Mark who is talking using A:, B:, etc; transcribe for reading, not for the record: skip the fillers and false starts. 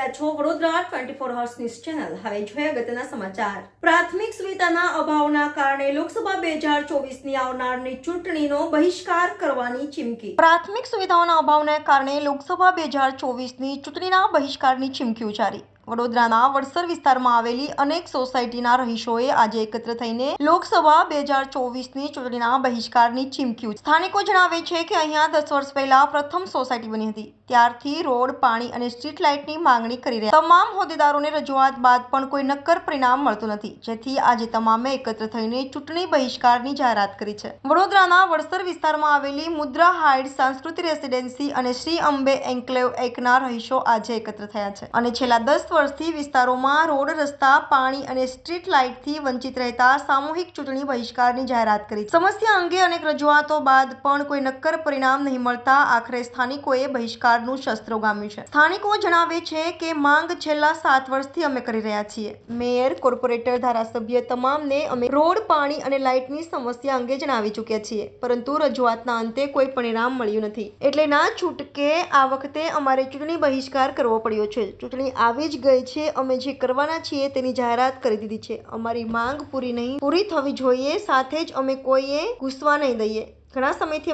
A: રહ્યા છો Vadodara 24 horse news channel. હવે જોઈએ અગત્યના સમાચાર. પ્રાથમિક સુવિધાના અભાવના કારણે લોકસભા 2024ની આવનારની ચૂંટણીનો બહિષ્કાર કરવાની ચીમકી. પ્રાથમિક સુવિધાઓના અભાવને કારણે લોકસભા 2024ની ચૂંટણીના બહિષ્કારની ચીમકી ઉચ્ચારી. વડોદરાના વડસર વિસ્તારમાં આવેલી અનેક સોસાયટીના રહીશોએ આજે એકત્ર થઈને લોકસભા 2024ની ચૂંટણીના બહિષ્કારની ચીમકી ઉચ્ચારી. સ્થાનિકો જણાવે છે કે અહીંયા 10 વર્ષ પહેલા પ્રથમ સોસાયટી બની હતી. ત્યારથી રોડ, પાણી અને સ્ટ્રીટ લાઇટની માંગણી કરી રહ્યા તમામ હોદ્દેદારોને રજૂઆત બાદ પણ કોઈ નક્કર પરિણામ મળતું નથી, જેથી આજે તમામે એકત્ર થઈને ચૂંટણી બહિષ્કારની જાહેરાત કરી છે. વડોદરાના વડસર વિસ્તારમાં આવેલી મુદ્રા હાઇટ્સ સાંસ્કૃતિક રેસિડેન્સી અને શ્રી અંબે એન્કલેવ એકના રહીશો આજે એકત્ર થયા છે અને છેલ્લા 10 વર્ષથી વિસ્તારોમાં રોડ, રસ્તા, પાણી અને સ્ટ્રીટ લાઇટથી વંચિત રહેતા સામૂહિક ચૂંટણી બહિષ્કારની જાહેરાત કરી છે. સમસ્યા અંગે અનેક રજૂઆતો બાદ પણ કોઈ નક્કર પરિણામ નહીં મળતા આખરે સ્થાનિકોએ બહિષ્કારનું શસ્ત્ર ઉગામ્યું છે. સ્થાનિકો જણાવે છે કે માંગ છેલ્લા 7 વર્ષથી અમે કરી રહ્યા છીએ. મેયર, કોર્પોરેટર, ધારાસભ્ય તમામને અમે રોડ, પાણી અને લાઇટની સમસ્યા અંગે જણાવી ચૂક્યા છીએ, પરંતુ રજૂઆતના અંતે કોઈ પરિણામ મળ્યું નથી. એટલે ના છૂટકે આ વખતે અમારે ચૂંટણી બહિષ્કાર કરવો પડ્યો છે. ચૂંટણી આવી જ ગઈ છે. અમે જે કરવાના છીએ તેની જાહેરાત કરી દીધી છે. અમારી માંગ પૂરી થવી જોઈએ. સાથે જ અમે કોઈએ ઘૂસવા નહીં દઈએ. ઘણા સમયથી